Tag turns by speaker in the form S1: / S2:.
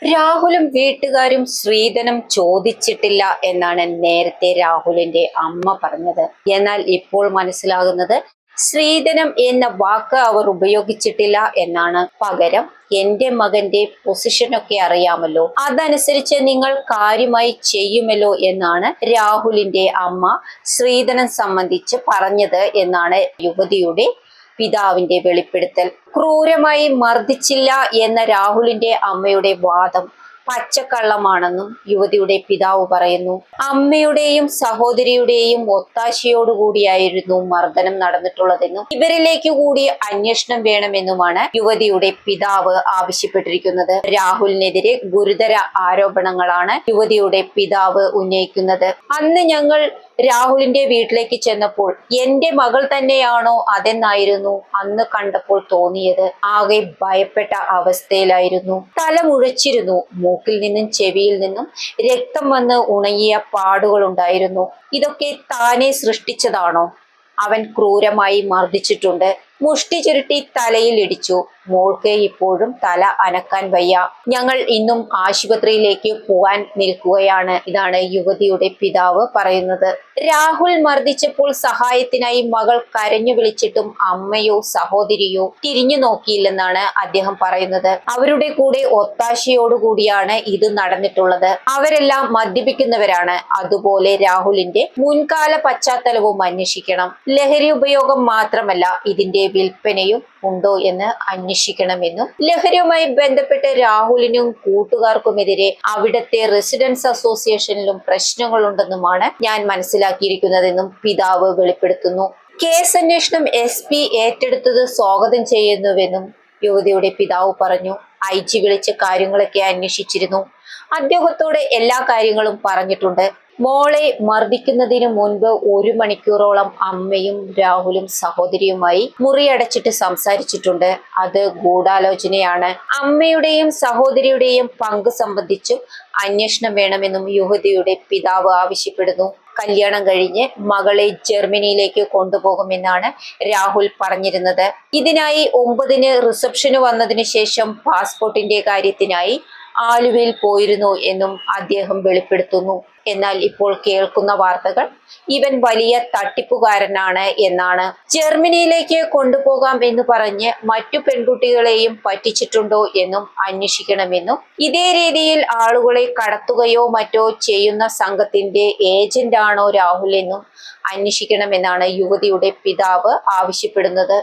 S1: രാഹുലും വീട്ടുകാരും സ്ത്രീധനം ചോദിച്ചിട്ടില്ല എന്നാണ് നേരത്തെ രാഹുലിന്റെ അമ്മ പറഞ്ഞത്. എന്നാൽ ഇപ്പോൾ മനസ്സിലാകുന്നത് സ്ത്രീധനം എന്ന വാക്ക് അവർ ഉപയോഗിച്ചിട്ടില്ല എന്നാണ്. പകരം എന്റെ മകന്റെ പൊസിഷനൊക്കെ അറിയാമല്ലോ, അതനുസരിച്ച് നിങ്ങൾ കാര്യമായി ചെയ്യുമല്ലോ എന്നാണ് രാഹുലിന്റെ അമ്മ സ്ത്രീധനം സംബന്ധിച്ച് പറഞ്ഞത് എന്നാണ് യുവതിയുടെ പിതാവിന്റെ വെളിപ്പെടുത്തൽ. ക്രൂരമായി മർദ്ദിച്ചില്ല എന്ന രാഹുലിന്റെ അമ്മയുടെ വാദം പച്ചക്കള്ളമാണെന്നും യുവതിയുടെ പിതാവ് പറയുന്നു. അമ്മയുടെയും സഹോദരിയുടെയും ഒത്താശയോടുകൂടിയായിരുന്നു മർദ്ദനം നടന്നിട്ടുള്ളതെന്നും ഇവരിലേക്ക് കൂടി അന്വേഷണം വേണമെന്നുമാണ് യുവതിയുടെ പിതാവ് ആവശ്യപ്പെട്ടിരിക്കുന്നത്. രാഹുലിനെതിരെ ഗുരുതര ആരോപണങ്ങളാണ് യുവതിയുടെ പിതാവ് ഉന്നയിക്കുന്നത്. അന്ന് ഞങ്ങൾ രാഹുലിന്റെ വീട്ടിലേക്ക് ചെന്നപ്പോൾ എന്റെ മകൾ തന്നെയാണോ അതെന്നായിരുന്നു അന്ന് കണ്ടപ്പോൾ തോന്നിയത്. ആകെ ഭയപ്പെട്ട അവസ്ഥയിലായിരുന്നു. തല മുഴച്ചിരുന്നു. മൂക്കിൽ നിന്നും ചെവിയിൽ നിന്നും രക്തം വന്ന് ഉണങ്ങിയ പാടുകളുണ്ടായിരുന്നു. ഇതൊക്കെ താനെ സൃഷ്ടിച്ചതാണോ? അവൻ ക്രൂരമായി മർദ്ദിച്ചിട്ടുണ്ട്. മുഷ്ടി ചുരുട്ടി തലയിൽ ഇടിച്ചു. മോൾക്ക് ഇപ്പോഴും തല അനക്കാൻ വയ്യ. ഞങ്ങൾ ഇന്നും ആശുപത്രിയിലേക്ക് പോവാൻ നിൽക്കുകയാണ്. ഇതാണ് യുവതിയുടെ പിതാവ് പറയുന്നത്. രാഹുൽ മർദ്ദിച്ചപ്പോൾ സഹായത്തിനായി മകൾ കരഞ്ഞു വിളിച്ചിട്ടും അമ്മയോ സഹോദരിയോ തിരിഞ്ഞു നോക്കിയില്ലെന്നാണ് അദ്ദേഹം പറയുന്നത്. അവരുടെ കൂടെ ഒത്താശയോടുകൂടിയാണ് ഇത് നടന്നിട്ടുള്ളത്. അവരെല്ലാം മദ്യപിക്കുന്നവരാണ്. അതുപോലെ രാഹുലിന്റെ മുൻകാല പശ്ചാത്തലവും അന്വേഷിക്കണം. ലഹരി ഉപയോഗം മാത്രമല്ല, ഇതിന്റെ വിൽപ്പനയും ഉണ്ടോ എന്ന് അന്വേഷിക്കണമെന്നും ലഹരിയുമായി ബന്ധപ്പെട്ട് രാഹുലിനും കൂട്ടുകാർക്കുമെതിരെ അവിടുത്തെ റെസിഡൻസ് അസോസിയേഷനിലും പ്രശ്നങ്ങളുണ്ടെന്നുമാണ് ഞാൻ മനസ്സിലാക്കിയിരിക്കുന്നതെന്നും പിതാവ് വെളിപ്പെടുത്തുന്നു. കേസ് അന്വേഷണം SP ഏറ്റെടുത്തത് സ്വാഗതം ചെയ്യുന്നുവെന്നും യുവതിയുടെ പിതാവ് പറഞ്ഞു. IG വിളിച്ച് കാര്യങ്ങളൊക്കെ അന്വേഷിച്ചിരുന്നു. അദ്ദേഹത്തോട് എല്ലാ കാര്യങ്ങളും പറഞ്ഞിട്ടുണ്ട്. മോളെ മർദ്ദിക്കുന്നതിന് മുൻപ് 1 മണിക്കൂറോളം അമ്മയും രാഹുലും സഹോദരിയുമായി മുറിയടച്ചിട്ട് സംസാരിച്ചിട്ടുണ്ട്. അത് ഗൂഢാലോചനയാണ്. അമ്മയുടെയും സഹോദരിയുടെയും പങ്ക് സംബന്ധിച്ചും അന്വേഷണം വേണമെന്നും യുവതിയുടെ പിതാവ് ആവശ്യപ്പെടുന്നു. കല്യാണം കഴിഞ്ഞ് മകളെ ജർമ്മനിയിലേക്ക് കൊണ്ടുപോകുമെന്നാണ് രാഹുൽ പറഞ്ഞിരുന്നത്. ഇതിനായി 9-ന് റിസപ്ഷന് വന്നതിന് ശേഷം പാസ്പോർട്ടിന്റെ കാര്യത്തിനായി ആലുവയിൽ പോയിരുന്നു എന്നും അദ്ദേഹം വെളിപ്പെടുത്തുന്നു. എന്നാൽ ഇപ്പോൾ കേൾക്കുന്ന വാർത്തകൾ ഇവൻ വലിയ തട്ടിപ്പുകാരനാണ് എന്നാണ്. ജർമ്മനിയിലേക്ക് കൊണ്ടുപോകാം എന്ന് പറഞ്ഞ് മറ്റു പെൺകുട്ടികളെയും പറ്റിച്ചിട്ടുണ്ടോ എന്നും അന്വേഷിക്കണമെന്നും ഇതേ രീതിയിൽ ആളുകളെ കടത്തുകയോ മറ്റോ ചെയ്യുന്ന സംഘത്തിന്റെ ഏജന്റ് ആണോ രാഹുൽ എന്നും അന്വേഷിക്കണമെന്നാണ് യുവതിയുടെ പിതാവ് ആവശ്യപ്പെടുന്നത്.